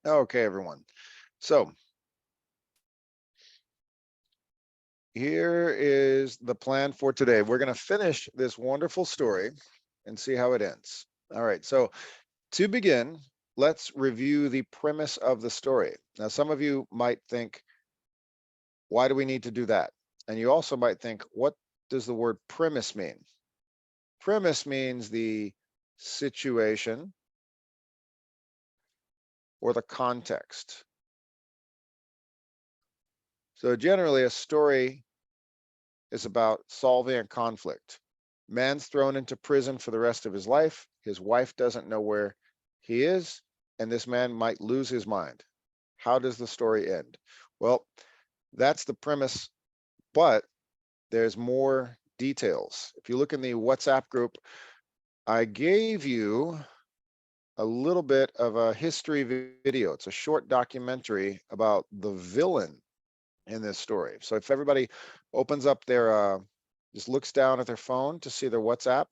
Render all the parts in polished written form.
Okay, everyone. So here is the plan for today. We're going to finish this wonderful story and see how it ends. All right. So to begin, let's review the premise of the story. Now, some of you might think, why do we need to do that? And you also might think, what does the word premise mean? Premise means the situation or the context. So generally, a story is about solving a conflict. Man's thrown into prison for the rest of his life. His wife doesn't know where he is, and this man might lose his mind. How does the story end? Well, that's the premise, but there's more details. If you look in the WhatsApp group, I gave you a little bit of a history video. It's a short documentary about the villain in this story. So if everybody opens up their, just looks down at their phone to see their WhatsApp,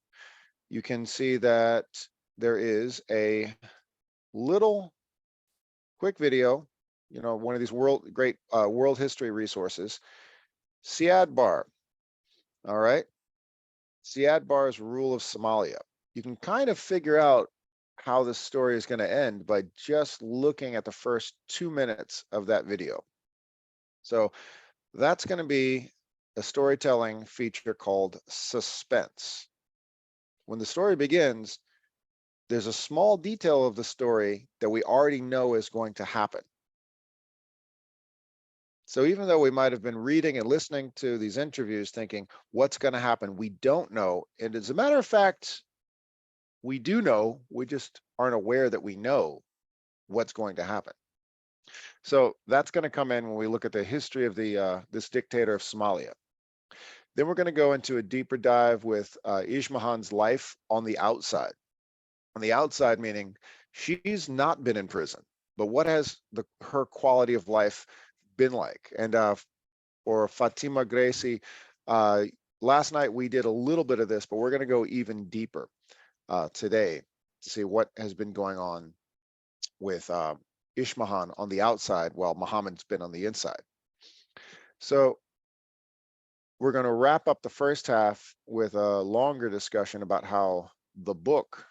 you can see that there is a little quick video, one of these great world history resources, Siad Barre. All right. Siad Barre's rule of Somalia. You can kind of figure out how this story is going to end by just looking at the first 2 minutes of that video. So that's going to be a storytelling feature called suspense. When the story begins, there's a small detail of the story that we already know is going to happen. So even though we might have been reading and listening to these interviews thinking, what's going to happen? We don't know. And as a matter of fact, we do know, we just aren't aware that we know what's going to happen. So that's going to come in when we look at the history of this dictator of Somalia. Then we're going to go into a deeper dive with Ishmahan's life on the outside. On the outside, meaning she's not been in prison, but what has her quality of life been like? And for Fatima Gracie, last night we did a little bit of this, but we're going to go even deeper today to see what has been going on with Ishmahan on the outside while Muhammad's been on the inside. So we're going to wrap up the first half with a longer discussion about how the book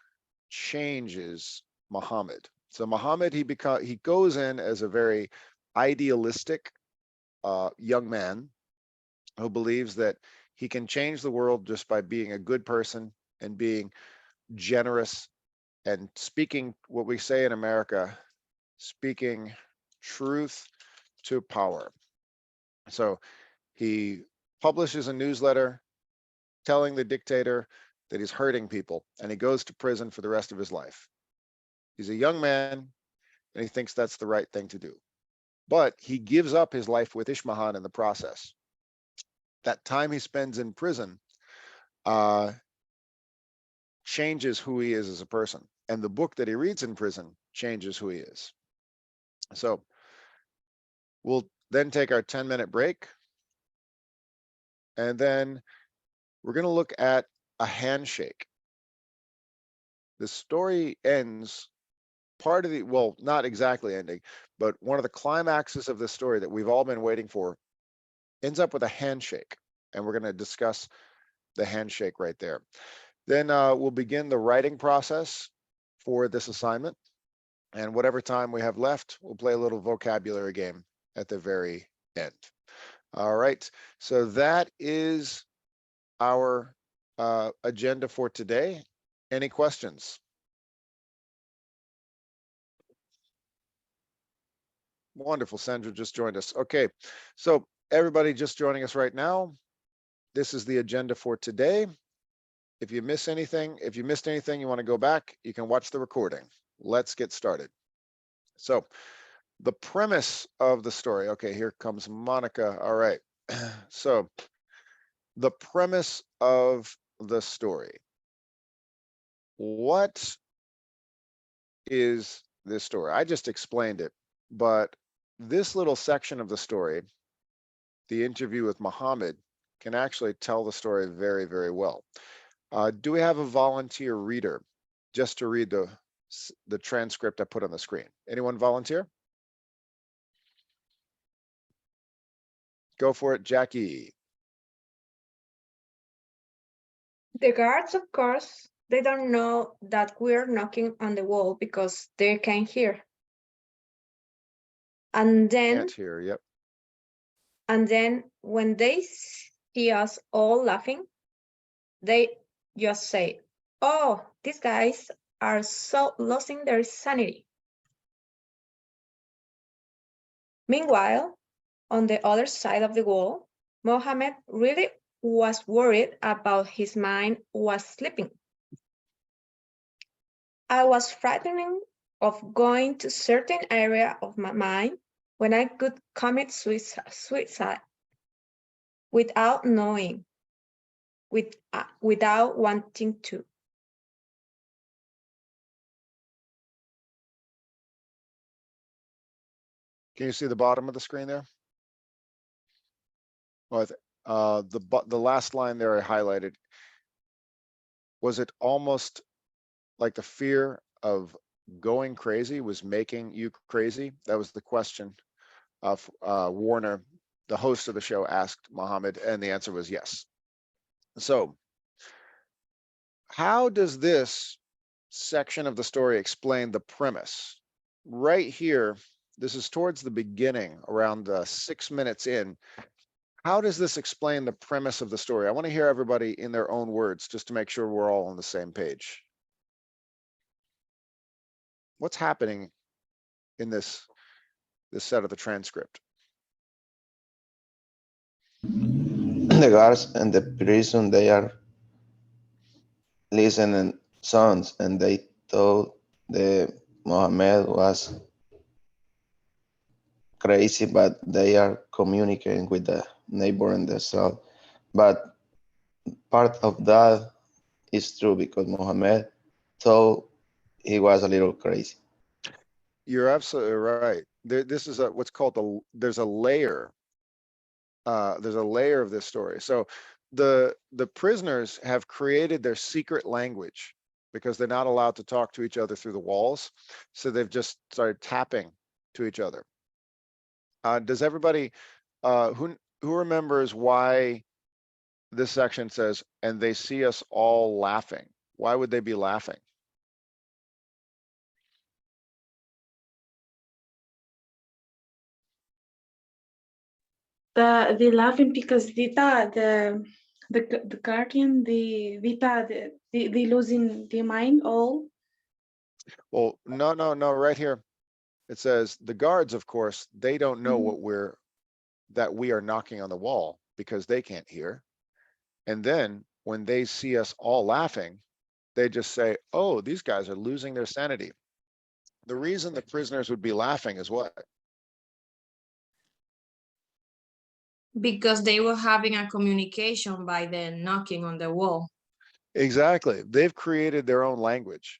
changes Muhammad. So Muhammad, he goes in as a very idealistic young man who believes that he can change the world just by being a good person and being generous and speaking what we say in America, speaking truth to power. So he publishes a newsletter telling the dictator that he's hurting people, and he goes to prison for the rest of his life. He's a young man, and he thinks that's the right thing to do. But he gives up his life with Ishmahan in the process. That time he spends in prison changes who he is as a person. And the book that he reads in prison changes who he is. So we'll then take our 10-minute break. And then we're going to look at a handshake. The story ends part of the, well, not exactly ending, but one of the climaxes of the story that we've all been waiting for ends up with a handshake. And we're going to discuss the handshake right there. Then we'll begin the writing process for this assignment. And whatever time we have left, we'll play a little vocabulary game at the very end. All right, so that is our agenda for today. Any questions? Wonderful, Sandra just joined us. Okay, so everybody just joining us right now, this is the agenda for today. If you missed anything, you want to go back, you can watch the recording. Let's get started. So the premise of the story, okay, here comes Monica. All right, so the premise of the story. What is this story? I just explained it, but this little section of the story, the interview with Muhammad, can actually tell the story very, very well. Do we have a volunteer reader just to read the the transcript I put on the screen. Anyone volunteer? Go for it, Jackie. The guards, of course, they don't know that we're knocking on the wall because they can't hear. And then, Can't hear, yep. and then when they see us all laughing, they just say, "Oh, these guys are so losing their sanity." Meanwhile, on the other side of the wall, Mohammed really was worried about his mind was sleeping. I was frightened of going to certain area of my mind when I could commit suicide without knowing, without wanting to. Can you see the bottom of the screen there? Well, the last line there I highlighted. Was it almost like the fear of going crazy was making you crazy? That was the question of Warner, the host of the show, asked Mohammed, and the answer was yes. So how does this section of the story explain the premise? Right here, this is towards the beginning, around 6 minutes in. How does this explain the premise of the story? I want to hear everybody in their own words, just to make sure we're all on the same page. What's happening in this set of the transcript? The guards and the prison, they are listening sounds, and they thought the Mohammed was crazy, but they are communicating with the neighbor in the cell. But part of that is true, because Mohammed thought he was a little crazy. You're absolutely right. This is what's called there's a layer. There's a layer of this story. So the prisoners have created their secret language because they're not allowed to talk to each other through the walls. So they've just started tapping to each other. Does everybody who remembers why this section says, "And they see us all laughing"? Why would they be laughing? The laughing because the guardian they losing their mind all. Well, no, right here. It says the guards, of course, they don't know that we are knocking on the wall because they can't hear. And then when they see us all laughing, they just say, "Oh, these guys are losing their sanity." The reason the prisoners would be laughing is what? Because they were having a communication by then knocking on the wall. Exactly. They've created their own language.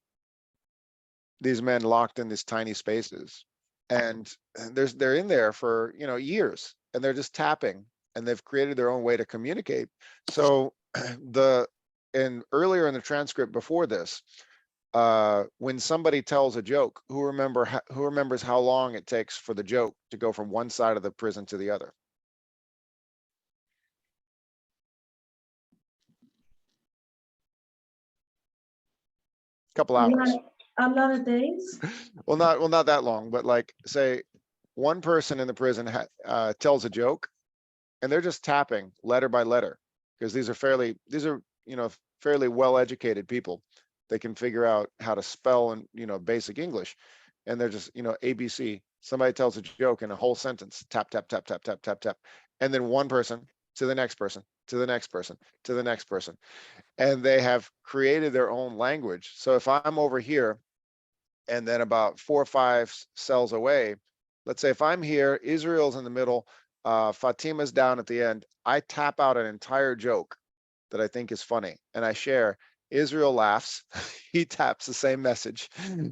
These men locked in these tiny spaces, and they're in there for years, and they're just tapping, and they've created their own way to communicate. So earlier in the transcript before this, when somebody tells a joke, who remembers how long it takes for the joke to go from one side of the prison to the other? Couple hours. A lot of days. Well, not that long, but like, say one person in the prison tells a joke, and they're just tapping letter by letter, because these are fairly well-educated people. They can figure out how to spell and basic English, and they're just ABC. Somebody tells a joke in a whole sentence, tap tap tap tap tap tap tap, and then one person to the next person to the next person to the next person, and they have created their own language. So if I'm over here, and then about 4 or 5 cells away, let's say if I'm here, Israel's in the middle, Fatima's down at the end, I tap out an entire joke that I think is funny, and I share. Israel laughs, he taps the same message.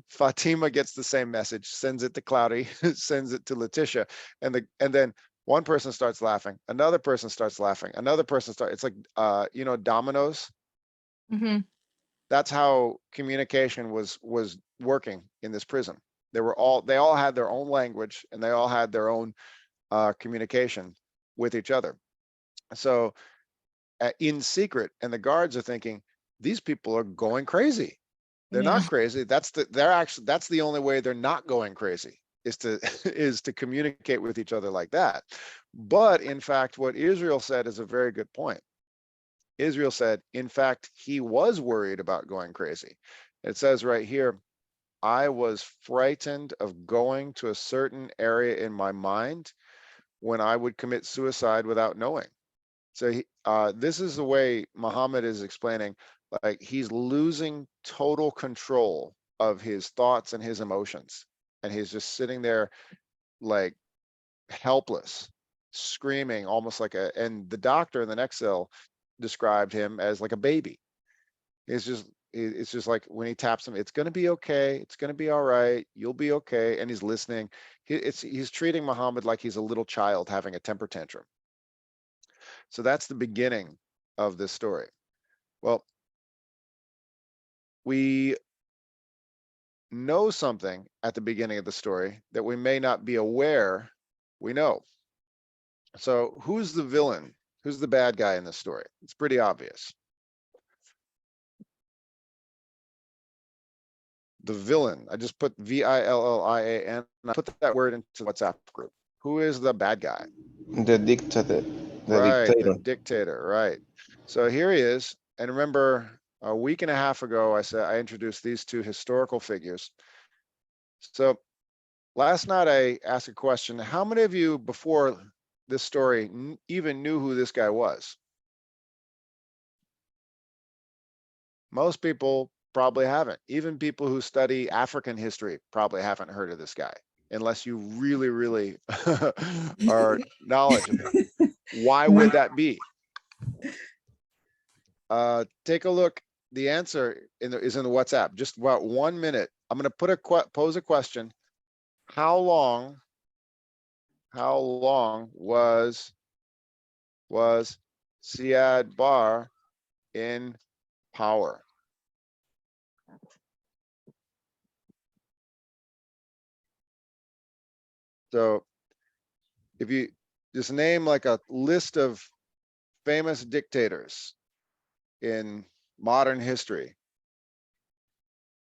Fatima gets the same message, sends it to Cloudy, sends it to Letitia, and then one person starts laughing, another person starts laughing, another person starts. It's like dominoes. Mm-hmm. that's how communication was working in this prison. They all had their own language, and they all had their own communication with each other. So in secret, and the guards are thinking, these people are going crazy. They're Yeah. not crazy. That's the only way they're not going crazy, is to is to communicate with each other like that. But in fact, what Israel said is a very good point. Israel said, in fact, he was worried about going crazy. It says right here, I was frightened of going to a certain area in my mind when I would commit suicide without knowing. So this is the way Muhammad is explaining, like he's losing total control of his thoughts and his emotions. And he's just sitting there like helpless, screaming almost like and the doctor in the next cell described him as like a baby. It's just like when he taps him, it's going to be okay. It's going to be all right. You'll be okay. And he's listening. He's treating Muhammad like he's a little child having a temper tantrum. So that's the beginning of this story. Well, we know something at the beginning of the story that we may not be aware we know. So who's the villain? Who's the bad guy in this story? It's pretty obvious. The villain. I just put VILLIAN. I put that word into the WhatsApp group. Who is the bad guy? The dictator. Right, the Dictator. dictator, right. So here he is. And remember, a week and a half ago, I introduced these two historical figures. So last night I asked a question. How many of you before this story even knew who this guy was? Most people probably haven't. Even people who study African history probably haven't heard of this guy, unless you really, really are knowledgeable. Why would that be? Take a look. The answer is in the WhatsApp. Just about 1 minute. I'm going to pose a question. How long was Siad Barre in power? So if you just name like a list of famous dictators in modern history,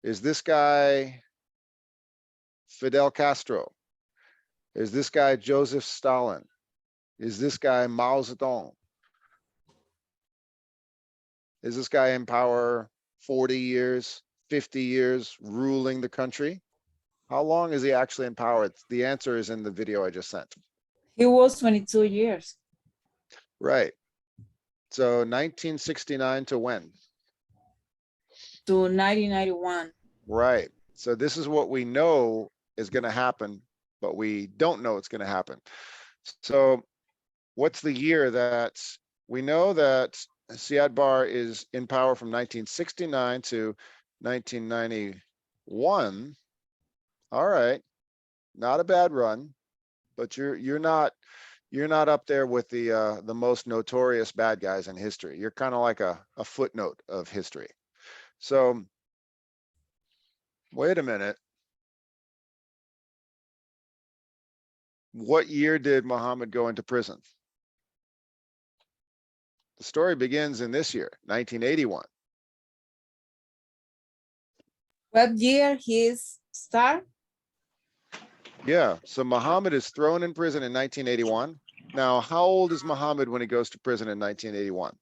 is this guy Fidel Castro? Is this guy Joseph Stalin? Is this guy Mao Zedong? Is this guy in power 40 years, 50 years, ruling the country? How long is he actually in power? The answer is in the video I just sent. He was 22 years. Right. So 1969 to when? To 1991. Right. So this is what we know is going to happen, but we don't know it's going to happen. So what's the year that we know that Siad Barre is in power from 1969 to 1991? All right, not a bad run, but you're not up there with the most notorious bad guys in history. You're kind of like a footnote of history. So wait a minute. What year did Muhammad go into prison? The story begins in this year, 1981. What year his start? Yeah, so Muhammad is thrown in prison in 1981. Now, how old is Muhammad when he goes to prison in 1981?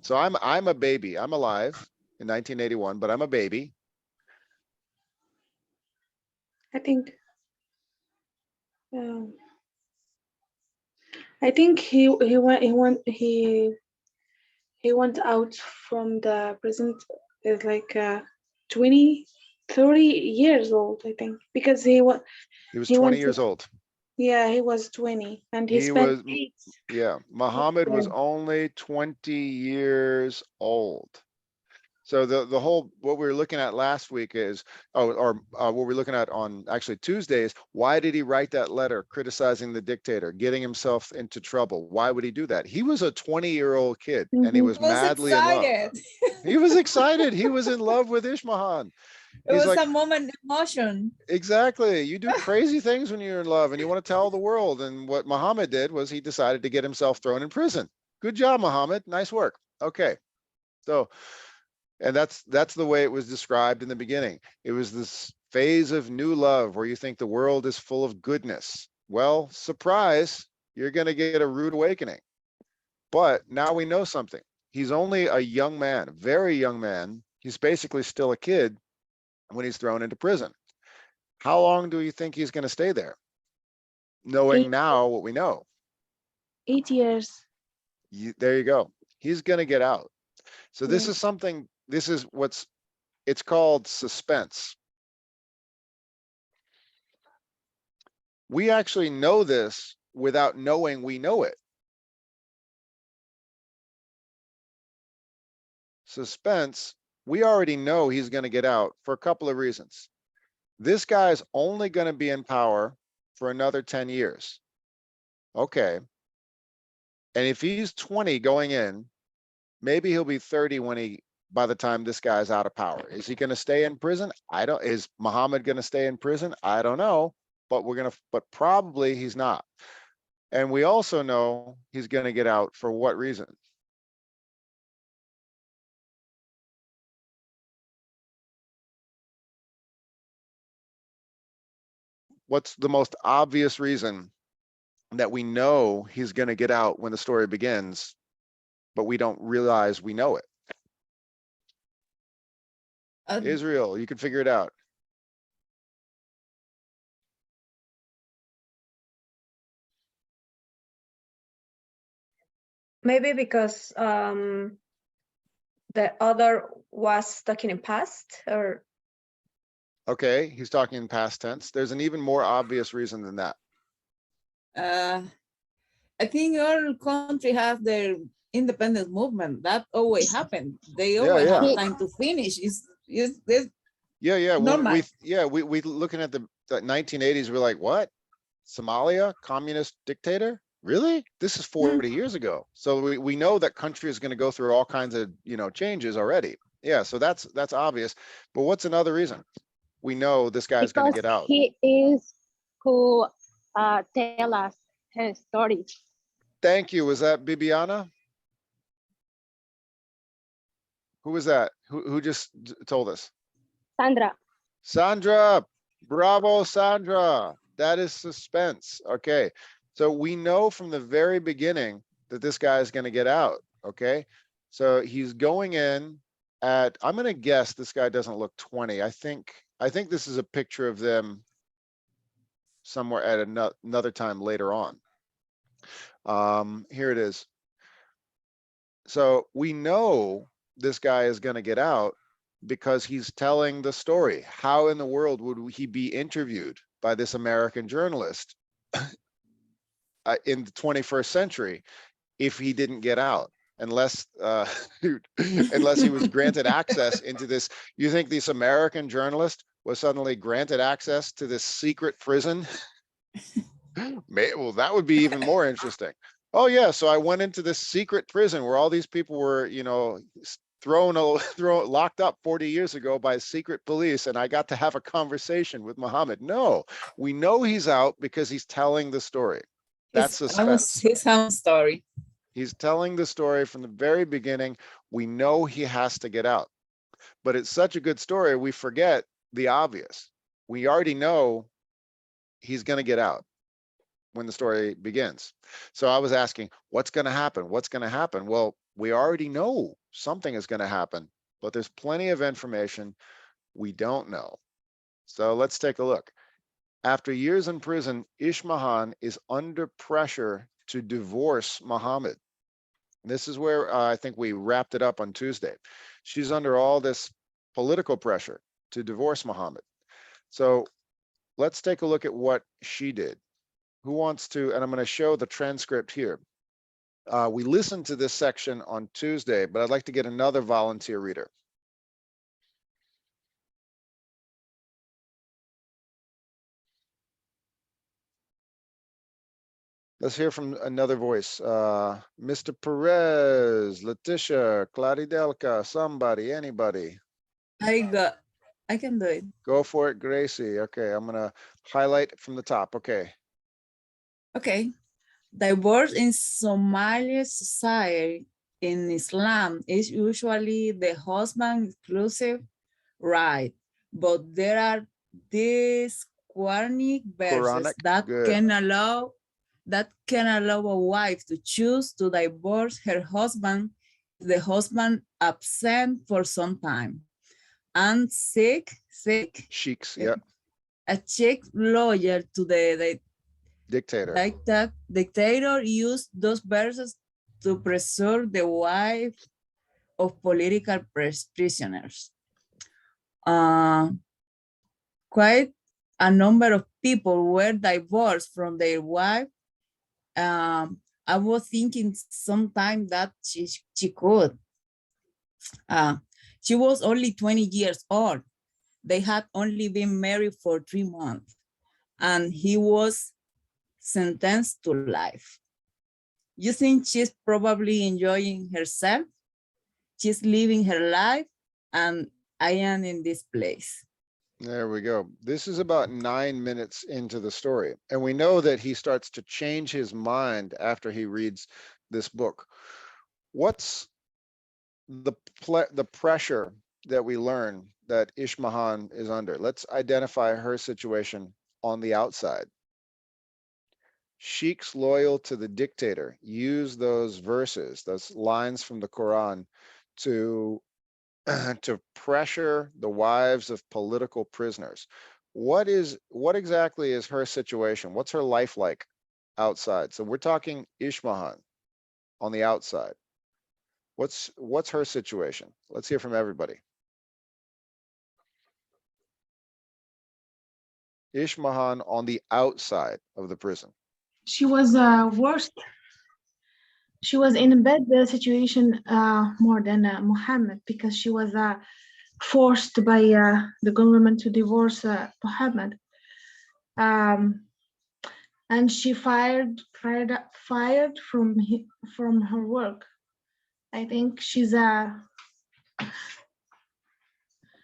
So I'm a baby. I'm alive in 1981, but I'm a baby. I think he went out from the prison is like 20, 30 years old, I think, because He was he 20 went years to, old. yeah, he was 20 and he He spent was, yeah, Muhammad was only 20 years old. So the whole, what we were looking at last week is, what we're looking at on actually Tuesday is, why did he write that letter criticizing the dictator, getting himself into trouble? Why would he do that? He was a 20-year-old kid and he Mhm. was He was madly in love. excited. He was excited. He was in love with Ishmahan. It He's was like, a moment of emotion. exactly. You do crazy things when you're in love and you want to tell the world. And what Muhammad did was he decided to get himself thrown in prison. Good job, Muhammad. Nice work. Okay. So, and that's the way it was described in the beginning. It was this phase of new love where you think the world is full of goodness. Well, surprise, you're going to get a rude awakening. But now we know something. He's only a young man, a very young man. He's basically still a kid when he's thrown into prison. How long do you think he's going to stay there? Knowing now what we know. 8 years. There you go. He's going to get out. So this Yeah. is something, this is it's called suspense. We actually know this without knowing we know it. Suspense, we already know he's going to get out for a couple of reasons. This guy's only going to be in power for another 10 years. Okay. And if he's 20 going in, maybe he'll be 30 by the time this guy's out of power. Is he going to stay in prison? Is Muhammad going to stay in prison? I don't know, but but probably he's not. And we also know he's going to get out for what reason? What's the most obvious reason that we know he's going to get out when the story begins, but we don't realize we know it? Israel, you can figure it out. Maybe because the other was talking in past, or Okay, he's talking in past tense. There's an even more obvious reason than that. I think all country have their independence movement. That always happened. They always yeah. have time to finish. It's Yeah. normal. We looking at the 1980s, we're like, what? Somalia, communist dictator? Really? This is 40 years ago. So we know that country is going to go through all kinds of, changes already. Yeah, so that's obvious. But what's another reason? We know this guy's going to get out. He is who tell us his story. Thank you. Was that Bibiana? Who was that? Who just told us? Sandra. Sandra. Bravo, Sandra. That is suspense. Okay. So we know from the very beginning that this guy is going to get out. Okay. So he's going in at, I'm going to guess this guy doesn't look 20. I think this is a picture of them somewhere at another time later on. Here it is. So we know this guy is going to get out because he's telling the story. How in the world would he be interviewed by this American journalist in the 21st century if he didn't get out? Unless unless he was granted access into this. You think this American journalist was suddenly granted access to this secret prison? Well, that would be even more interesting. Oh yeah, so I went into this secret prison where all these people were, locked up 40 years ago by secret police, and I got to have a conversation with Muhammad. No, we know he's out because he's telling the story. That's suspense. His own story. He's telling the story from the very beginning. We know he has to get out, but it's such a good story, we forget the obvious. We already know he's going to get out when the story begins. So I was asking, what's going to happen? What's going to happen? Well, we already know something is going to happen, but there's plenty of information we don't know. So let's take a look. After years in prison, Ishmahan is under pressure to divorce Muhammad. This is where I think we wrapped it up on Tuesday. She's under all this political pressure to divorce Muhammad. So let's take a look at what she did. Who wants to, and I'm going to show the transcript here. We listened to this section on Tuesday, but I'd like to get another volunteer reader. Let's hear from another voice. Mr. Perez, Letitia, Claridelka, somebody, anybody. I can do it. Go for it, Gracie. Okay, I'm gonna highlight from the top. Okay. Okay. Divorce in Somali society in Islam is usually the husband exclusive right, but there are these Quranic verses Quranic, good. that can allow a wife to choose to divorce her husband if the husband absent for some time and seek Sheiks, yeah. a Czech lawyer to the Dictator. dictator used those verses to preserve the wife of political prisoners. Quite a number of people were divorced from their wife. I was thinking sometime that she could. She was only 20 years old. They had only been married for 3 months, and he was sentenced to life. You think she's probably enjoying herself? She's living her life, and I am in this place. There we go. This is about 9 minutes into the story. And we know that he starts to change his mind after he reads this book. What's the pressure that we learn that Ishmahan is under? Let's identify her situation on the outside. Sheiks loyal to the dictator use those verses, those lines from the Quran to pressure the wives of political prisoners. What exactly is her situation? What's her life like outside? So we're talking Ishmahan on the outside. What's her situation? Let's hear from everybody. Ishmahan on the outside of the prison. She was worst. She was in a bad situation more than Muhammad, because she was forced by the government to divorce Muhammad, and she fired from her work. I think she's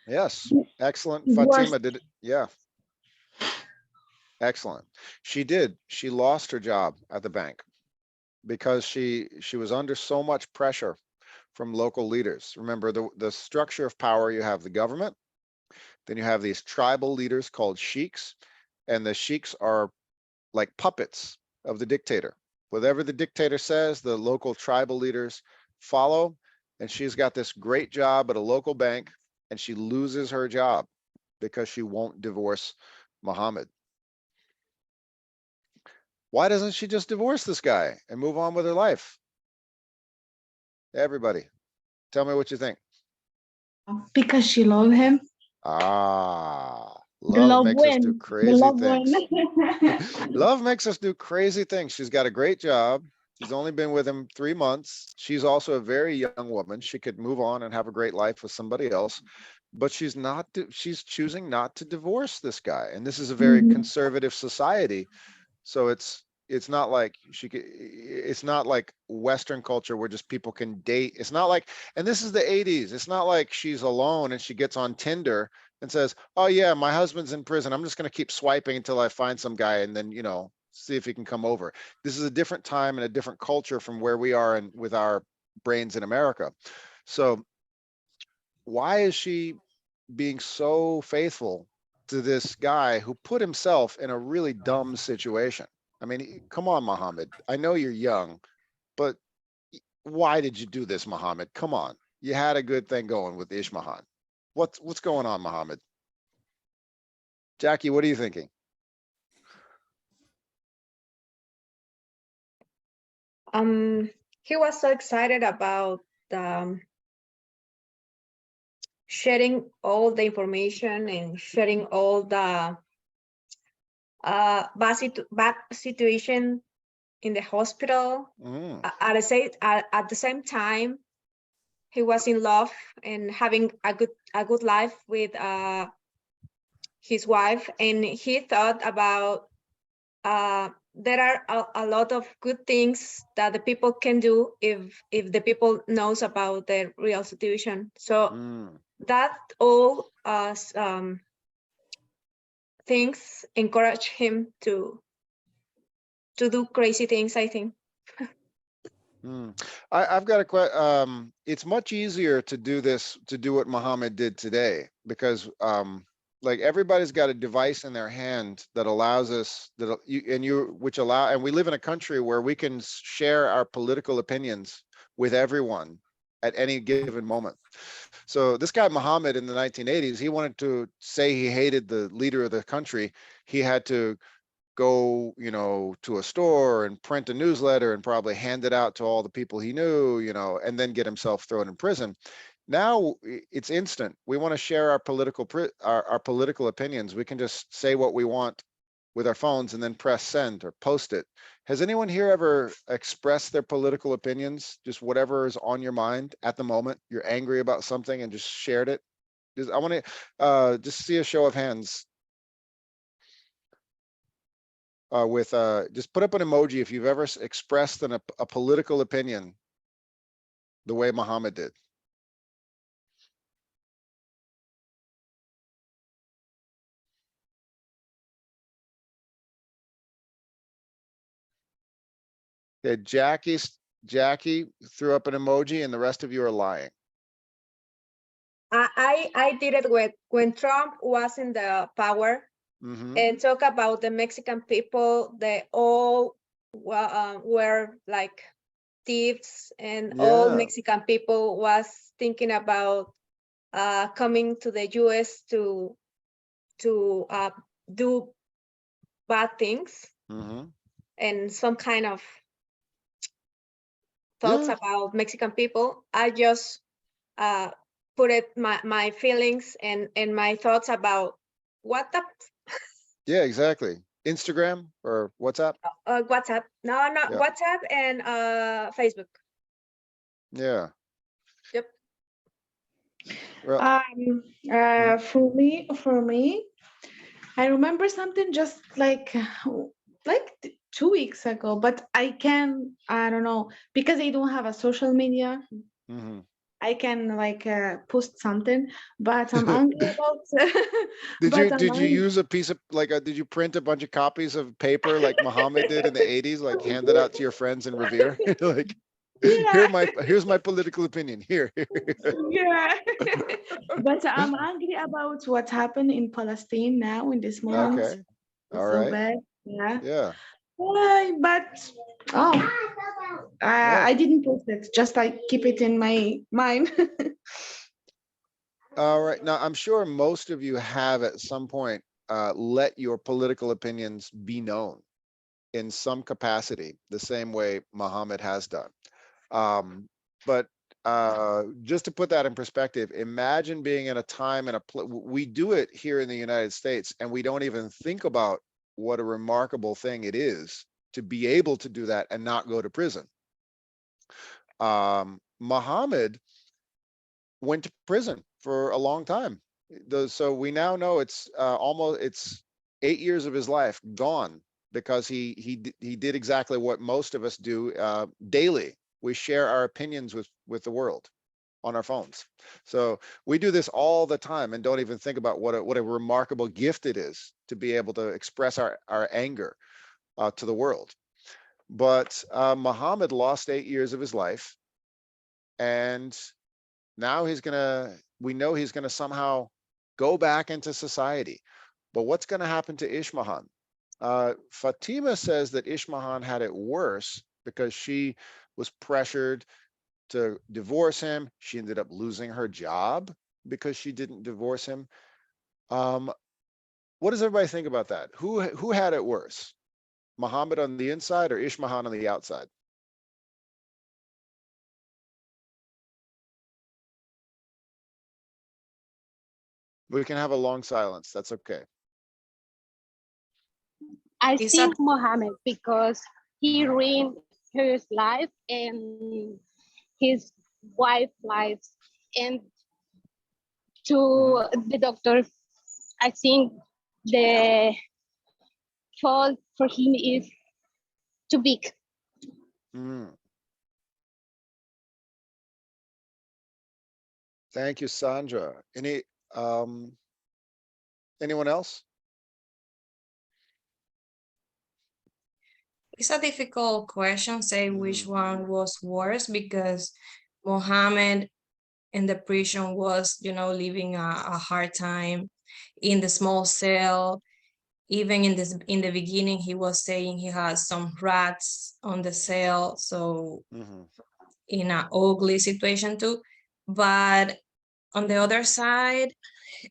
Yes, excellent. Worst. Fatima did it. Yeah. Excellent. She did. She lost her job at the bank because she was under so much pressure from local leaders. Remember the structure of power, you have the government, then you have these tribal leaders called sheiks, and the sheiks are like puppets of the dictator. Whatever the dictator says, the local tribal leaders follow, and she's got this great job at a local bank, and she loses her job because she won't divorce Muhammad. Why doesn't she just divorce this guy and move on with her life? Everybody, tell me what you think. because she loved him. Ah, The love love makes us do win. The crazy love things. win. Love makes us do crazy things. She's got a great job. She's only been with him 3 months. She's also a very young woman. She could move on and have a great life with somebody else, but she's choosing not to divorce this guy. And this is a very conservative society. So it's not like it's not like Western culture where just people can date. It's not like, and this is the 80s. It's not like she's alone and she gets on Tinder and says, oh yeah, my husband's in prison. I'm just going to keep swiping until I find some guy and then, see if he can come over. This is a different time and a different culture from where we are and with our brains in America. So why is she being so faithful to this guy who put himself in a really dumb situation? I mean, come on, Muhammad. I know you're young, but why did you do this, Muhammad? Come on. You had a good thing going with Ishmahan. What's going on, Muhammad? Jackie, what are you thinking? He was so excited about sharing all the information and sharing all the bad situation in the hospital. At the same time, he was in love and having a good life with his wife, and he thought about there are a lot of good things that the people can do if the people knows about the real situation. So that all things encourage him to do crazy things, I think. I've got a question. It's much easier to do this, to do what Muhammad did today, because like everybody's got a device in their hand that allows us and we live in a country where we can share our political opinions with everyone at any given moment. So this guy Muhammad in the 1980s, he wanted to say he hated the leader of the country. He had to go, to a store and print a newsletter and probably hand it out to all the people he knew, and then get himself thrown in prison. Now it's instant. We want to share our political opinions. We can just say what we want with our phones and then press send or post it. Has anyone here ever expressed their political opinions, just whatever is on your mind at the moment? You're angry about something and just shared it? I want to just see a show of hands. Just put up an emoji if you've ever expressed a political opinion the way Muhammad did. Okay, Jackie threw up an emoji and the rest of you are lying. I did it when Trump was in the power. And talk about the Mexican people. They all were like thieves, and all Mexican people was thinking about coming to the US to do bad things, and some kind of thoughts about Mexican people. I just put it my feelings and my thoughts about what the. Yeah, exactly. Instagram or WhatsApp? WhatsApp. No, not WhatsApp and Facebook. Yeah. Yep. Well, For me, I remember something just like 2 weeks ago, but I don't know, because I don't have a social media. I can post something, but I'm angry about. Did you use a piece of did you print a bunch of copies of paper like Muhammad did in the 80s, like hand it out to your friends in Revere? Like, here's my political opinion here. Yeah. But I'm angry about what happened in Palestine now in this moment. Okay. All It's so right. bad. Yeah. Yeah. But I didn't post it. Just I keep it in my mind. All right. Now, I'm sure most of you have at some point let your political opinions be known in some capacity, the same way Muhammad has done. But just to put that in perspective, imagine being in a time and we do it here in the United States, and we don't even think about what a remarkable thing it is to be able to do that and not go to prison. Muhammad went to prison for a long time. So we now know it's 8 years of his life gone because he did exactly what most of us do daily. We share our opinions with the world on our phones. So we do this all the time and don't even think about what a remarkable gift it is to be able to express our anger to the world. But Muhammad lost 8 years of his life, and now we know he's gonna somehow go back into society. But what's gonna happen to Ishmahan? Fatima says that Ishmahan had it worse because she was pressured to divorce him. She ended up losing her job because she didn't divorce him. What does everybody think about that? Who had it worse? Muhammad on the inside or Ishmahan on the outside? We can have a long silence. That's okay. I think Mohammed, because he ruined his life and his wife's life, and to the doctor, I think the fault for him is too big. Mm. Thank you, Sandra. Anyone else? It's a difficult question, say which Mhm. one was worse, because Mohammed in the prison was, living a hard time in the small cell. Even in the beginning, he was saying he has some rats on the cell, so Mhm. in an ugly situation too. But on the other side,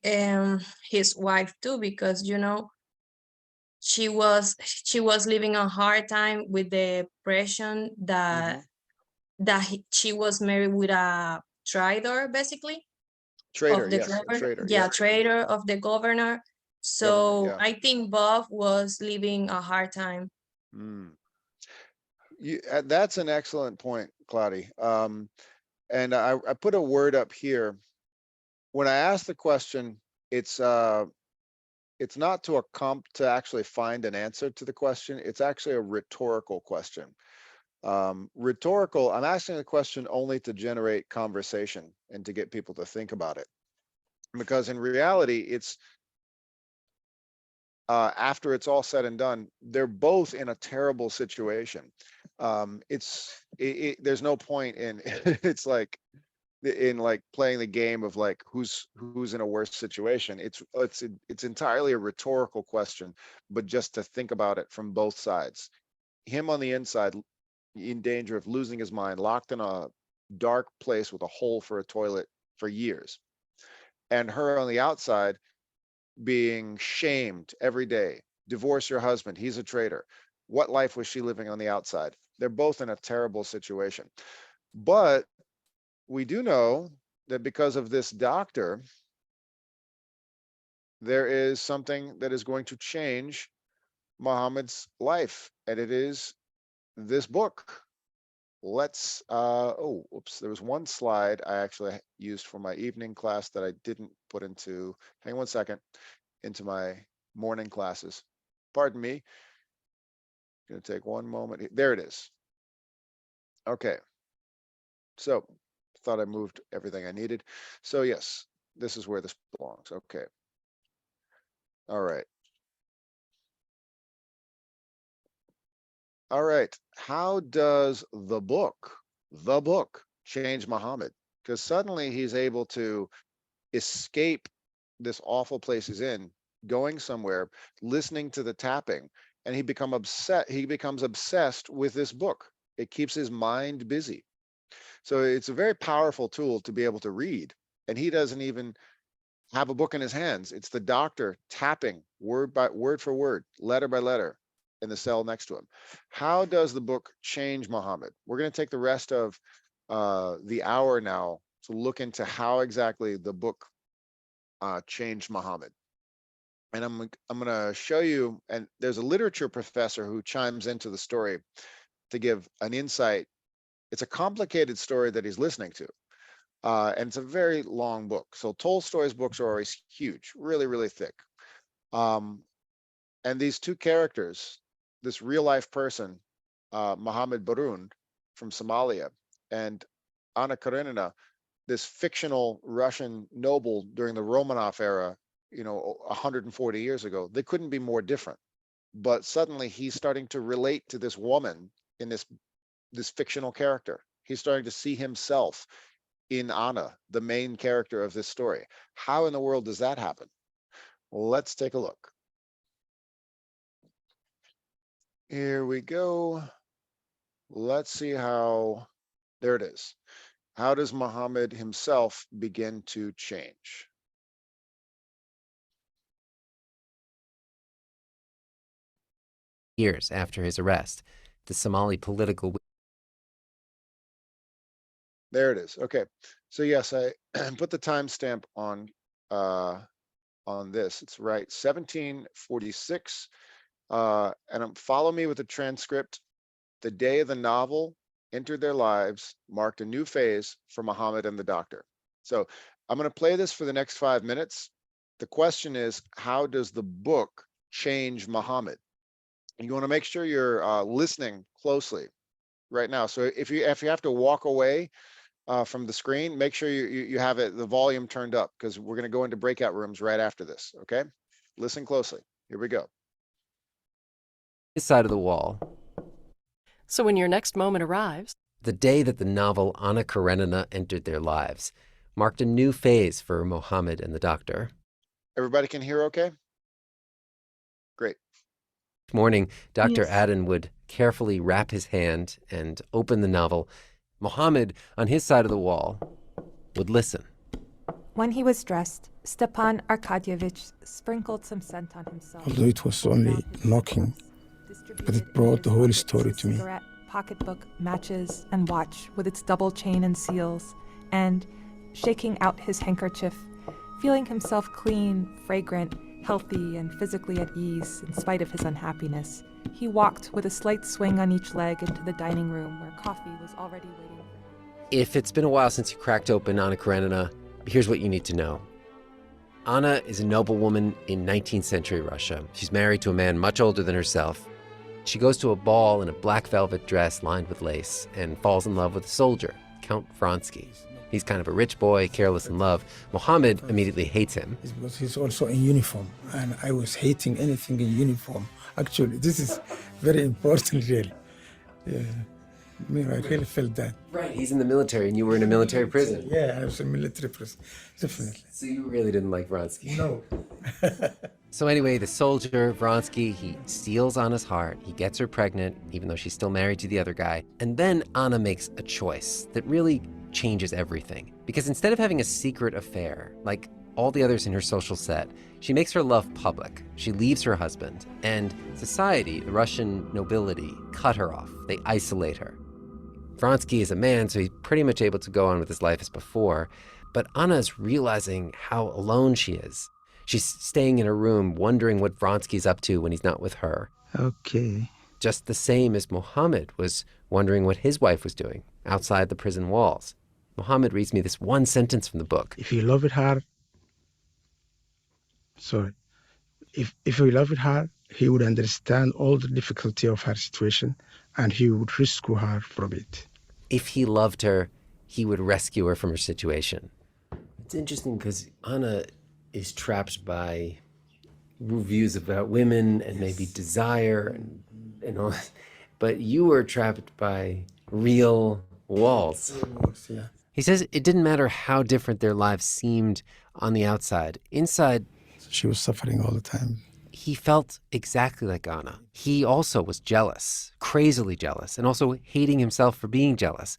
his wife too, because she was living a hard time with the depression that Mhm. she was married with a traitor, basically, Traitor, of the yes, a governor. traitor. Yeah, Yep, traitor of the governor. government. So Yeah. I think Bob was living a hard time. Mm. That's an excellent point, Claudia. And I put a word up here. When I ask the question, it's not to actually find an answer to the question. It's actually a rhetorical question. Rhetorical, I'm asking the question only to generate conversation and to get people to think about it. Because in reality, it's after it's all said and done, they're both in a terrible situation. There's no point in it's like in like playing the game of like who's in a worse situation. It's entirely a rhetorical question, but just to think about it from both sides. Him on the inside in danger of losing his mind, locked in a dark place with a hole for a toilet for years, and her on the outside being shamed every day. Divorce your husband, he's a traitor. What life was she living on the outside? They're both in a terrible situation. But we do know that because of this doctor, there is something that is going to change Muhammad's life, and it is this book. Oops, there was one slide I actually used for my evening class that I didn't put into, hang on one second, into my morning classes. Pardon me. Gonna take one moment. There it is. Okay. So thought I moved everything I needed. So yes, this is where this belongs. Okay. All right. All right. How does the book change Muhammad? Because suddenly he's able to escape this awful place he's in, going somewhere, listening to the tapping, and he becomes obsessed with this book. It keeps his mind busy. So it's a very powerful tool to be able to read. And he doesn't even have a book in his hands. It's the doctor tapping word for word, letter by letter in the cell next to him. How does the book change Muhammad? We're going to take the rest of the hour now to look into how exactly the book changed Muhammad. And I'm going to show you, and there's a literature professor who chimes into the story to give an insight. It's a complicated story that he's listening to. And it's a very long book. So Tolstoy's books are always huge, really, really thick. And these two characters, this real life person, Mohammed Barun from Somalia, and Anna Karenina, this fictional Russian noble during the Romanov era, 140 years ago, they couldn't be more different. But suddenly he's starting to relate to this woman in this fictional character. He's starting to see himself in Anna, the main character of this story. How in the world does that happen? Well, let's take a look. Here we go. Let's see how, there it is. How does Muhammad himself begin to change? Years after his arrest, the Somali political. There it is. Okay. So yes, I put the timestamp on this. It's right, 1746. And follow me with the transcript. The day of the novel entered their lives marked a new phase for Muhammad and the doctor. So I'm going to play this for the next 5 minutes. The question is, how does the book change Muhammad? You want to make sure you're listening closely right now. So if you have to walk away from the screen, make sure you have the volume turned up, because we're going to go into breakout rooms right after this. Okay, listen closely. Here we go. His side of the wall. So when your next moment arrives, The day that the novel Anna Karenina entered their lives marked a new phase for Mohammed and the doctor. Everybody can hear okay? Great. Each morning, Dr. Yes. Aden would carefully wrap his hand and open the novel. Mohammed, on his side of the wall, would listen. When he was dressed, Stepan Arkadyevich sprinkled some scent on himself. Although it was only knocking, but it brought the whole story to me. Cigarette, pocketbook, matches, and watch with its double chain and seals, and, shaking out his handkerchief, feeling himself clean, fragrant, healthy, and physically at ease in spite of his unhappiness, he walked with a slight swing on each leg into the dining room where coffee was already waiting for him. If it's been a while since you cracked open Anna Karenina, here's what you need to know. Anna is a noblewoman in 19th century Russia. She's married to a man much older than herself. She goes to a ball in a black velvet dress lined with lace and falls in love with a soldier, Count Vronsky. He's kind of a rich boy, careless in love. Mohammed immediately hates him. It's because he's also in uniform, and I was hating anything in uniform. Actually, this is very important, really. Yeah. I mean, I really felt that. Right, he's in the military and you were in a military prison. Yeah, I was in military prison, definitely. So you really didn't like Vronsky. No. So anyway, the soldier, Vronsky, he steals Anna's heart. He gets her pregnant, even though she's still married to the other guy. And then Anna makes a choice that really changes everything. Because instead of having a secret affair, like all the others in her social set, she makes her love public. She leaves her husband. And society, the Russian nobility, cut her off. They isolate her. Vronsky is a man, so he's pretty much able to go on with his life as before. But Anna is realizing how alone she is. She's staying in her room, wondering what Vronsky's up to when he's not with her. Okay. Just the same as Mohammed was wondering what his wife was doing outside the prison walls. Mohammed reads me this one sentence from the book. If you love it hard, if you love it hard, he would understand all the difficulty of her situation, and he would rescue her from it. If he loved her, he would rescue her from her situation. It's interesting because Anna is trapped by views about women and maybe desire and all that. But you were trapped by real walls. Yeah. He says it didn't matter how different their lives seemed on the outside. Inside, She was suffering all the time. he felt exactly like Anna. He also was jealous, crazily jealous, and also hating himself for being jealous.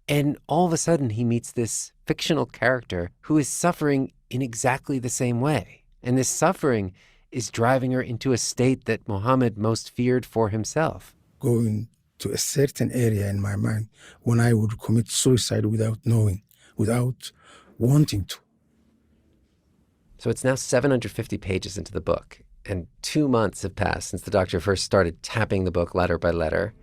And all of a sudden, he meets this fictional character who is suffering in exactly the same way. And this suffering is driving her into a state that Mohammed most feared for himself. Going to a certain area in my mind when I would commit suicide without knowing, without wanting to. So it's now 750 pages into the book, and 2 months have passed since the doctor first started tapping the book letter by letter.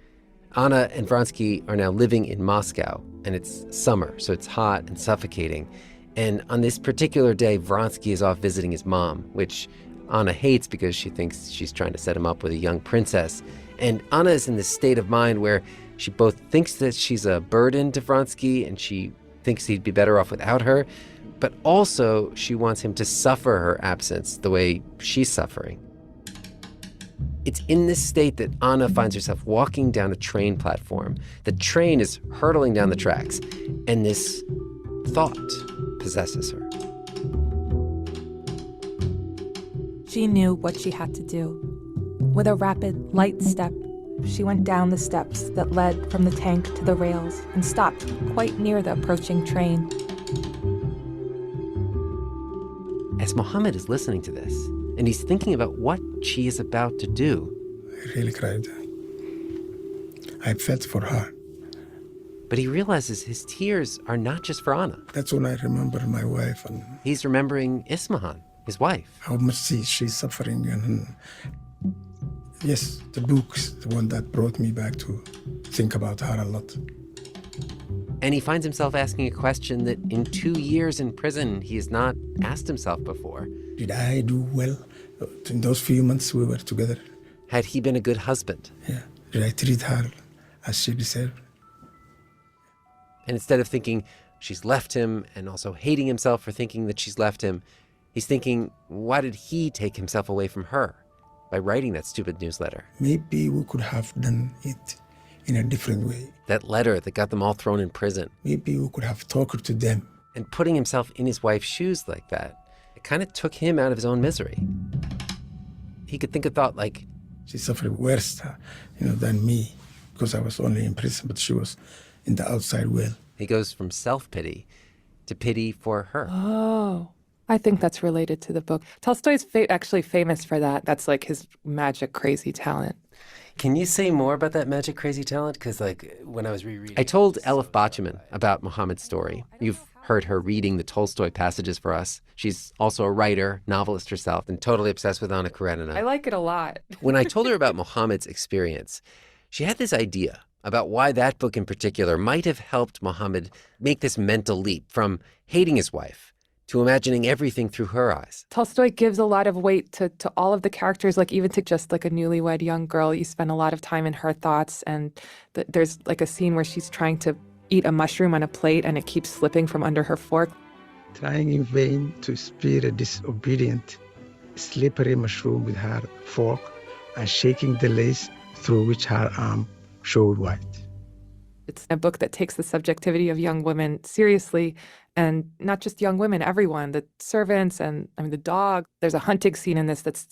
Anna and Vronsky are now living in Moscow, and it's summer, so it's hot and suffocating. And on this particular day, Vronsky is off visiting his mom, which Anna hates because she thinks she's trying to set him up with a young princess. And Anna is in this state of mind where she both thinks that she's a burden to Vronsky and she thinks he'd be better off without her, but also she wants him to suffer her absence the way she's suffering. It's in this state that Anna finds herself walking down a train platform. The train is hurtling down the tracks, and this thought possesses her. She knew what she had to do. With a rapid, light step, she went down the steps that led from the tank to the rails and stopped quite near the approaching train. As Mohammed is listening to this, and he's thinking about what she is about to do, I really cried. I felt for her. but he realizes his tears are not just for Anna. That's when I remember my wife and He's remembering Ismahan, his wife. how much she's suffering. And yes, the book's the one that brought me back to think about her a lot. And he finds himself asking a question that in 2 years in prison, he has not asked himself before. Did I do well in those few months we were together? Had he been a good husband? Yeah, did I treat her as she deserved? And instead of thinking she's left him and also hating himself for thinking that she's left him, he's thinking, why did he take himself away from her by writing that stupid newsletter? Maybe we could have done it in a different way. That letter that got them all thrown in prison. Maybe we could have talked to them. And putting himself in his wife's shoes like that, it kind of took him out of his own misery. He could think a thought like, she suffered worse, than me, because I was only in prison, but she was in the outside world. He goes from self-pity to pity for her. Oh, I think that's related to the book. Tolstoy's actually famous for that. That's like his magic, crazy talent. Can you say more about that magic, crazy talent? Because when I was rereading... I told Elif Bachman about Muhammad's story. You've heard her reading the Tolstoy passages for us. She's also a writer, novelist herself, and totally obsessed with Anna Karenina. I like it a lot. When I told her about Muhammad's experience, she had this idea about why that book in particular might have helped Muhammad make this mental leap from hating his wife to imagining everything through her eyes. Tolstoy gives a lot of weight to all of the characters, like even to just like a newlywed young girl. You spend a lot of time in her thoughts, and there's like a scene where she's trying to eat a mushroom on a plate and it keeps slipping from under her fork. Trying in vain to spear a disobedient, slippery mushroom with her fork and shaking the lace through which her arm showed white. It's a book that takes the subjectivity of young women seriously, and not just young women, everyone, the servants and the dog. There's a hunting scene in this that's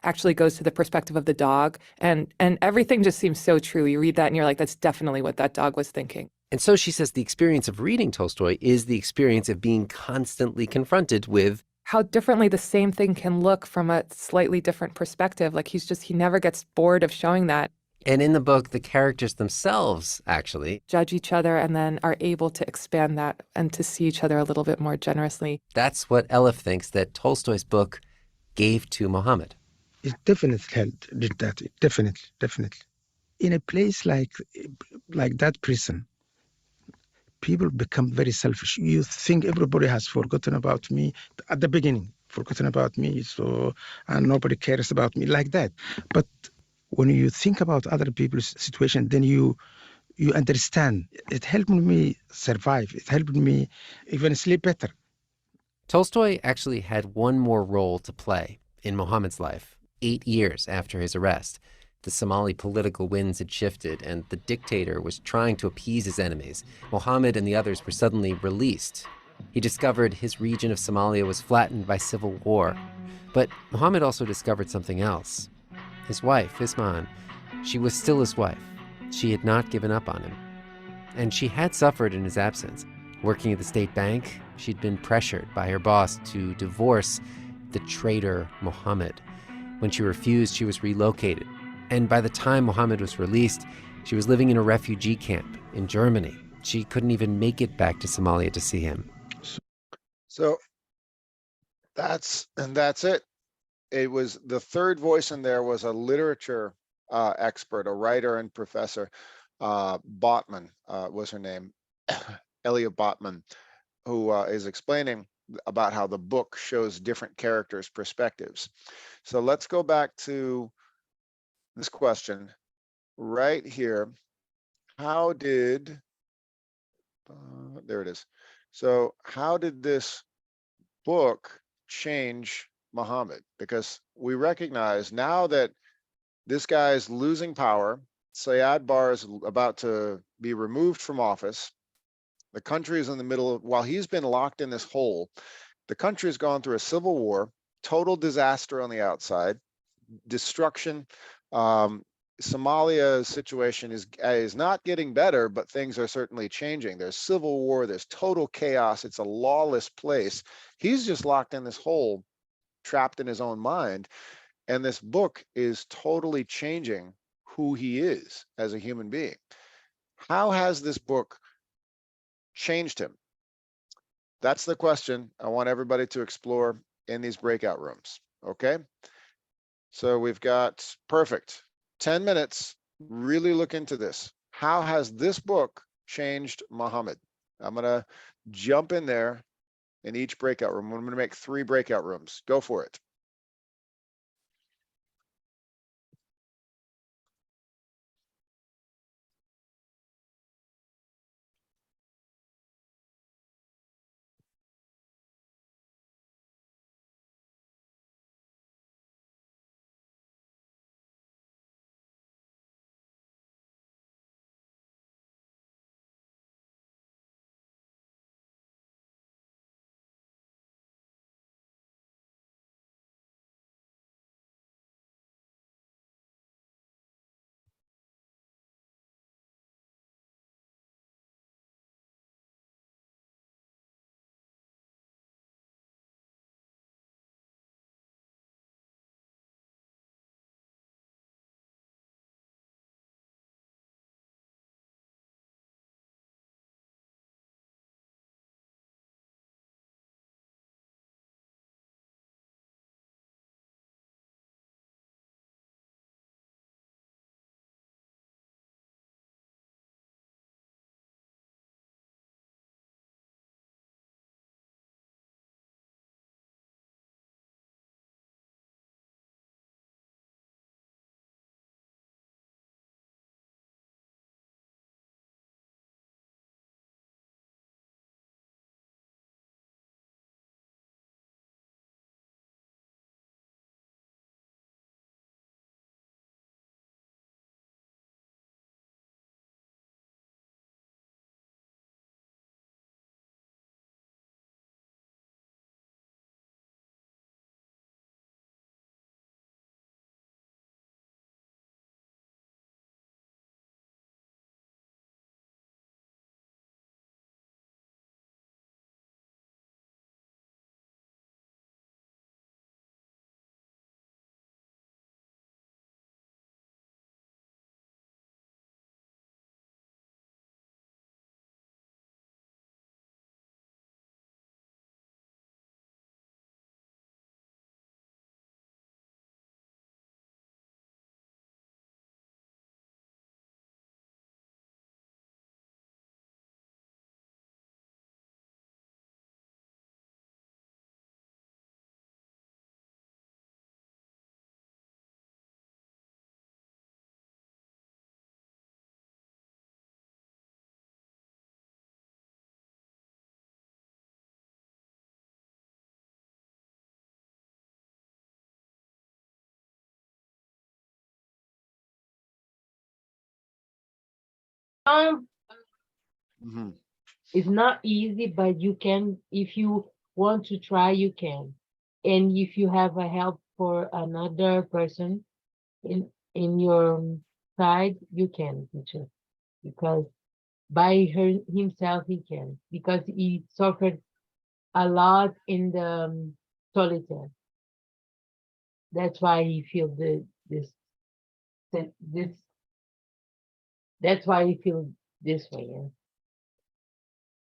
actually goes to the perspective of the dog, and everything just seems so true. You read that and you're like, that's definitely what that dog was thinking. And so she says the experience of reading Tolstoy is the experience of being constantly confronted with how differently the same thing can look from a slightly different perspective. Like he never gets bored of showing that. And in the book, the characters themselves actually judge each other and then are able to expand that and to see each other a little bit more generously. That's what Elif thinks that Tolstoy's book gave to Muhammad. It definitely did that. It definitely. In a place like that prison, people become very selfish. You think everybody has forgotten about me at the beginning, and nobody cares about me like that. But when you think about other people's situation, then you understand. It helped me survive. It helped me even sleep better. Tolstoy actually had one more role to play in Muhammad's life. 8 years after his arrest, the Somali political winds had shifted and the dictator was trying to appease his enemies. Muhammad and the others were suddenly released. He discovered his region of Somalia was flattened by civil war. But Muhammad also discovered something else. His wife, Ismahan, she was still his wife. She had not given up on him. And she had suffered in his absence. Working at the state bank, she'd been pressured by her boss to divorce the traitor Muhammad. When she refused, she was relocated. And by the time Muhammad was released, she was living in a refugee camp in Germany. She couldn't even make it back to Somalia to see him. So that's it. It was the third voice in there was a literature expert, a writer and professor. Botman was her name, Elia Botman, who is explaining about how the book shows different characters' perspectives. So let's go back to this question right here. How did, there it is. So how did this book change Muhammad? Because we recognize now that this guy is losing power. Syed Bar is about to be removed from office. The country is in the middle of, while he's been locked in this hole, the country has gone through a civil war, total disaster on the outside, destruction. Somalia's situation is not getting better, but things are certainly changing. There's civil war, there's total chaos. It's a lawless place. He's just locked in this hole, trapped in his own mind. And this book is totally changing who he is as a human being. How has this book changed him? That's the question I want everybody to explore in these breakout rooms. Okay. So we've got perfect 10 minutes. Really look into this. How has this book changed Muhammad? I'm going to jump in there in each breakout room. I'm going to make 3 breakout rooms. Go for it. Mhm. It's not easy, but you can, if you want to try, you can. And if you have a help for another person in your side, you can too. Because by himself he can, because he suffered a lot in the solitaire. That's why he feel this. That's why he feel this way.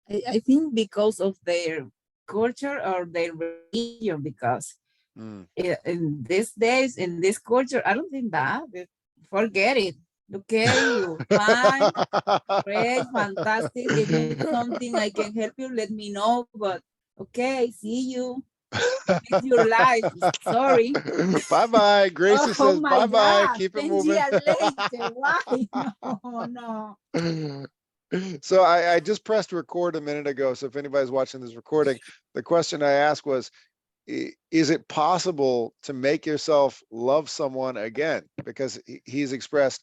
Yeah. I think because of their culture or their religion, because in these days, in this culture, I don't think that. Forget it. Okay, you fine, great, fantastic. If you need something, I can help you. Let me know. But okay, see you. Live your life. Sorry. Bye-bye. Gracie Oh says my bye-bye. God! Keep it 10 moving. years later. Why? No, no. So I just pressed record a minute ago. So if anybody's watching this recording, the question I asked was, is it possible to make yourself love someone again? Because he's expressed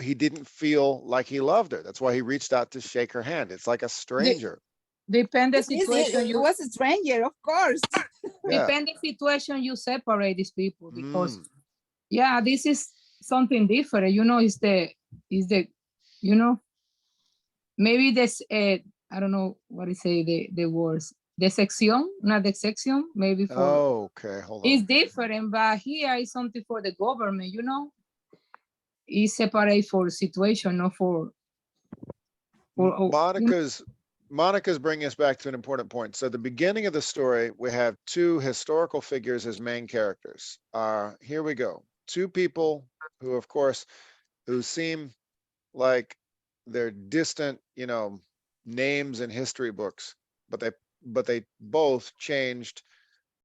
he didn't feel like he loved her. That's why he reached out to shake her hand. It's like a stranger. Depend the It situation you was a stranger, of course. Yeah. depend the situation you separate these people, because yeah, this is something different. You know, is the you know, maybe this I don't know what to say the words. The section, not the section, maybe for Oh, okay. Hold on. it's different, but here is something for the government, you know. It's separate for situation, not for Monica's bringing us back to an important point. So the beginning of the story, we have two historical figures as main characters. Here we go. Two people who, of course, who seem like they're distant, you know, names in history books, but they both changed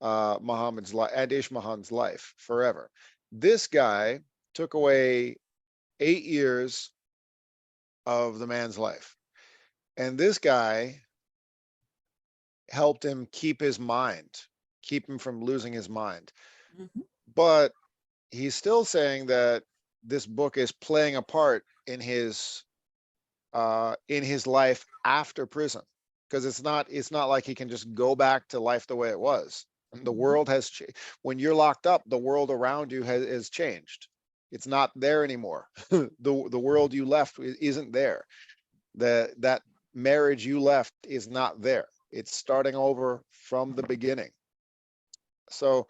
Muhammad's life and Ishmahan's life forever. This guy took away 8 years of the man's life. And this guy helped him keep his mind, keep him from losing his mind. But he's still saying that this book is playing a part in his life after prison, because it's not like he can just go back to life the way it was. And the world has changed. When you're locked up, the world around you has changed. It's not there anymore. The world you left isn't there. That marriage you left is not there. It's starting over from the beginning. So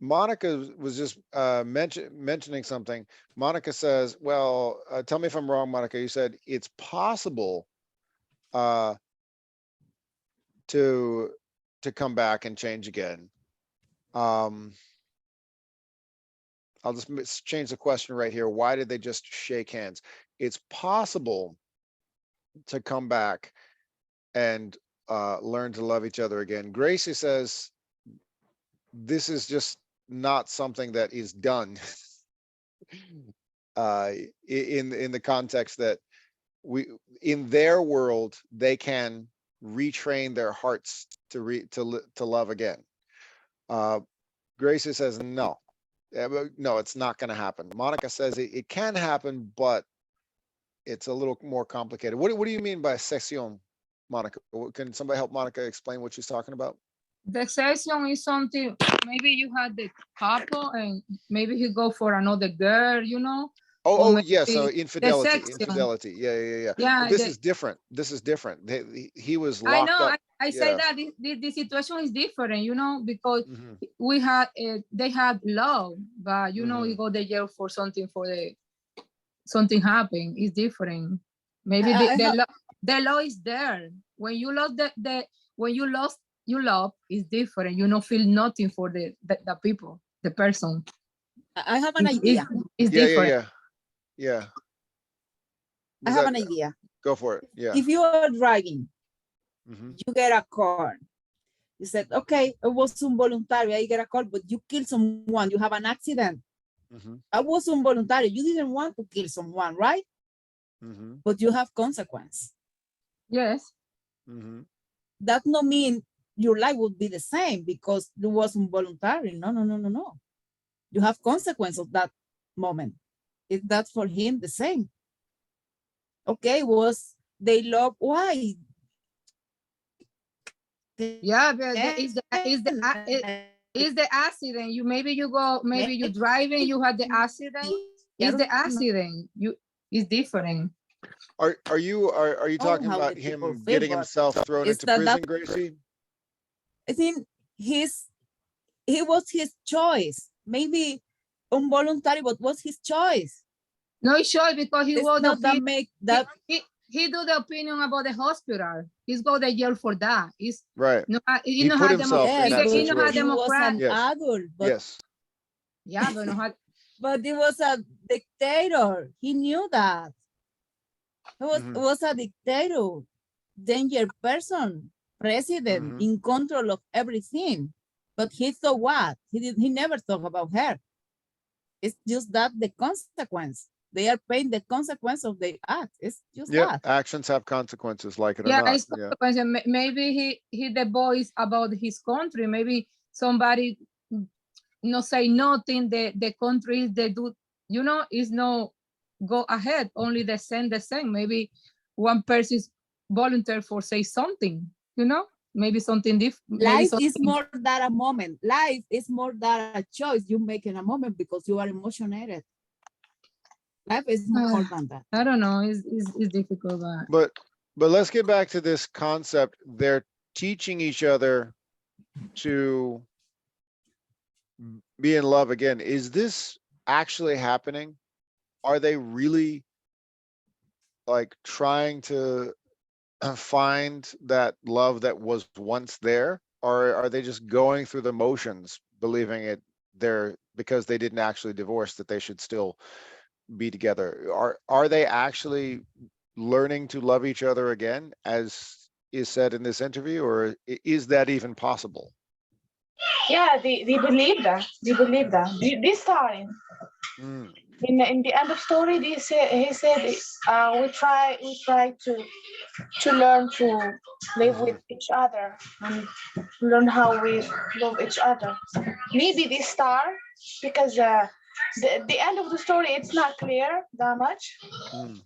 Monica was just mentioning something. Monica says, well, tell me if I'm wrong, Monica. You said it's possible to come back and change again. I'll just change the question right here. Why did they just shake hands? It's possible to come back and learn to love each other again. Gracie says this is just not something that is done in the context that in their world they can retrain their hearts to love again. Gracie says no, it's not going to happen. Monica says it can happen, but it's a little more complicated. What do you mean by session, Monica? Can somebody help Monica explain what she's talking about? the session is something, maybe you had the couple and maybe he go for another girl, you know. Oh yeah, so maybe infidelity. Yeah. Yeah, But this is different. He was I locked know. up. I say that the situation is different, you know, because we had they had love, but you know, you go to jail for something something happened. It's different. Maybe the law is there. When you lost when you lost your love is different. You don't feel nothing for the people, the person. I have an idea. It's different. Yeah. I have an idea. Go for it. Yeah. If you are driving, you get a car. You said, okay, it was involuntary. I get a car, but you kill someone. You have an accident. I was involuntary. You didn't want to kill someone, right? But you have consequence. Yes. That no mean your life would be the same because it was involuntary. No. You have consequence of that moment. If that's for him the same. Okay, was they love? Why? Yeah, but is the accident. Maybe you driving, you had the accident. Is the accident. It's different. Are you talking how about the people him feel, getting but himself thrown it's into that prison, Gracie? I think he was his choice. Maybe involuntary, but was his choice. No, it's sure because he It's was not that make that he do the opinion about the hospital. He's go to jail for that. It's right. No, He put himself in that he situation. was an Yes. adult, but Yes. Yeah, but no, but he was a dictator. He knew that. He was a dictator, danger person, president, in control of everything. But he thought what? He never thought about her. It's just that the consequence. They are paying the consequence of their act. It's just that. Actions have consequences, like it or yeah, not. it's consequence. Maybe he the voice about his country. Maybe somebody no say nothing. The country they do, is no go ahead. Only the same. Maybe one person is volunteer for say something. Maybe something different. Life is more than a moment. Life is more than a choice you make in a moment because you are emotionated. Life is more than that. I don't know. It's difficult. But let's get back to this concept. They're teaching each other to be in love again. Is this actually happening? Are they really like trying to find that love that was once there, or are they just going through the motions, believing it there because they didn't actually divorce, that they should still be together? Are they actually learning to love each other again, as is said in this interview, or is that even possible? Yeah, they believe that. This time, in the end of story, he said, we try to learn to live with each other and learn how we love each other. Maybe this star, because the end of the story, it's not clear that much. I'm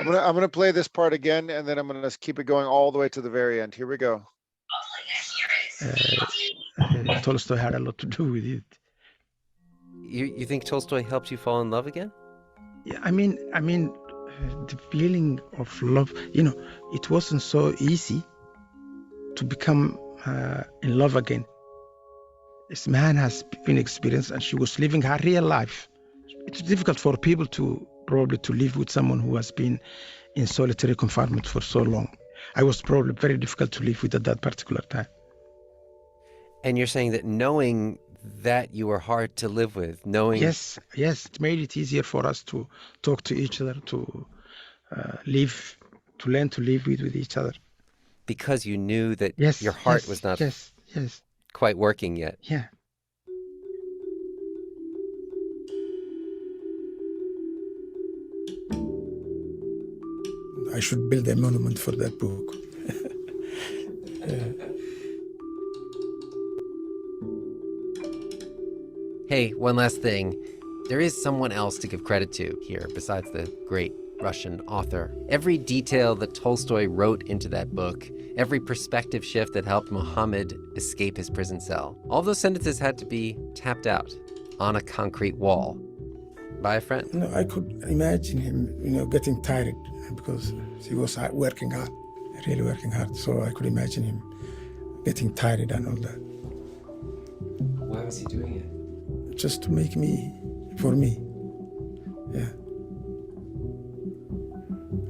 gonna play this part again, and then I'm gonna keep it going all the way to the very end. Here we go. Tolstoy had a lot to do with it. You think Tolstoy helped you fall in love again? Yeah, I mean, the feeling of love, it wasn't so easy to become in love again. This man has been experienced, and she was living her real life. It's difficult for people to live with someone who has been in solitary confinement for so long. I was probably very difficult to live with at that particular time. And you're saying that knowing that you were hard to live with, knowing... Yes, it made it easier for us to talk to each other, to learn to live with each other. Because you knew that your heart was not quite working yet. Yeah. I should build a monument for that book. Hey, one last thing. There is someone else to give credit to here besides the great Russian author. Every detail that Tolstoy wrote into that book, every perspective shift that helped Mohammed escape his prison cell, all those sentences had to be tapped out on a concrete wall by a friend. I could imagine him, getting tired because he was working hard, really working hard. So I could imagine him getting tired and all that. Why was he doing it? Just to make for me. Yeah.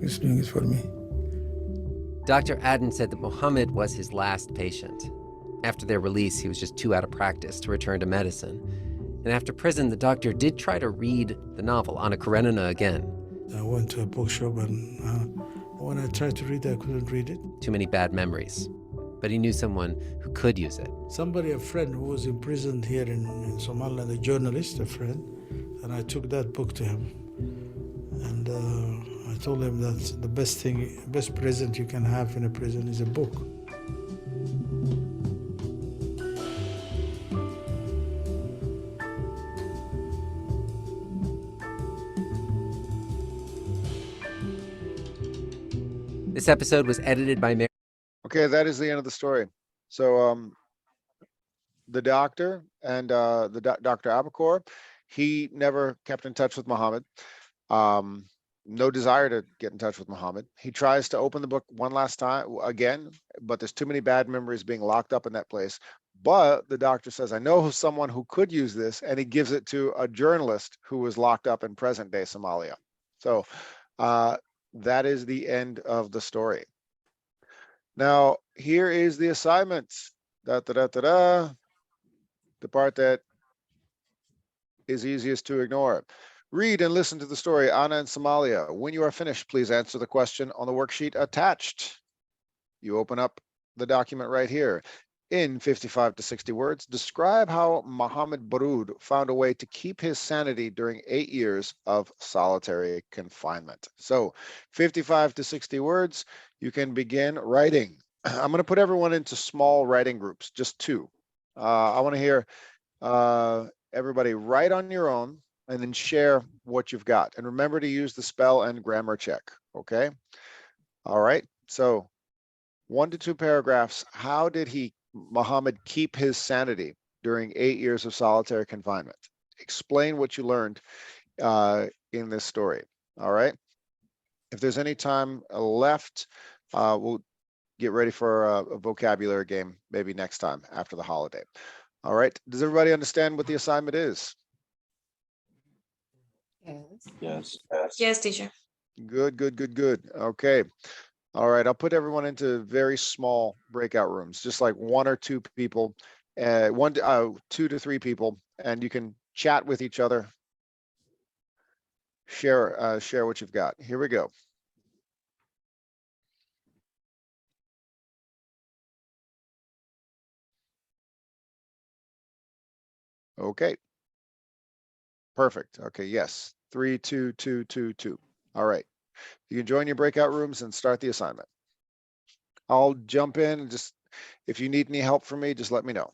He's doing it for me. Dr. Adden said that Mohammed was his last patient. After their release, he was just too out of practice to return to medicine. And after prison, the doctor did try to read the novel, Anna Karenina, again. I went to a bookshop, and when I tried to read it, I couldn't read it. Too many bad memories. But he knew someone who could use it. A friend who was imprisoned here in Somaliland, a journalist, a friend, and I took that book to him. And I told him that the best present you can have in a prison is a book. This episode was edited by Mary. Okay, that is the end of the story. So the doctor and Dr. Abakor, he never kept in touch with Muhammad. No desire to get in touch with Muhammad. He tries to open the book one last time again, but there's too many bad memories being locked up in that place. But the doctor says, I know someone who could use this, and he gives it to a journalist who was locked up in present day Somalia. So that is the end of the story. Now, here is the assignment. The part that is easiest to ignore. Read and listen to the story, Anna in Somalia. When you are finished, please answer the question on the worksheet attached. You open up the document right here. In 55 to 60 words, describe how Mohammed Baroud found a way to keep his sanity during 8 years of solitary confinement. So 55 to 60 words, you can begin writing. I'm going to put everyone into small writing groups, just 2. I want to hear everybody write on your own and then share what you've got. And remember to use the spell and grammar check, okay? All right, so 1 to 2 paragraphs. How did Muhammad keep his sanity during 8 years of solitary confinement? Explain what you learned in this story, all right? If there's any time left, we'll get ready for a vocabulary game maybe next time after the holiday. All right, does everybody understand what the assignment is? Yes. Yes, teacher. Good. Okay. All right, I'll put everyone into very small breakout rooms, just like 1 or 2 people, 2 to 3 people, and you can chat with each other, share what you've got. Here we go. Okay. Perfect. Okay, yes. 3, 2, 2, 2, 2. All right. You can join your breakout rooms and start the assignment. I'll jump in and just, if you need any help from me, just let me know.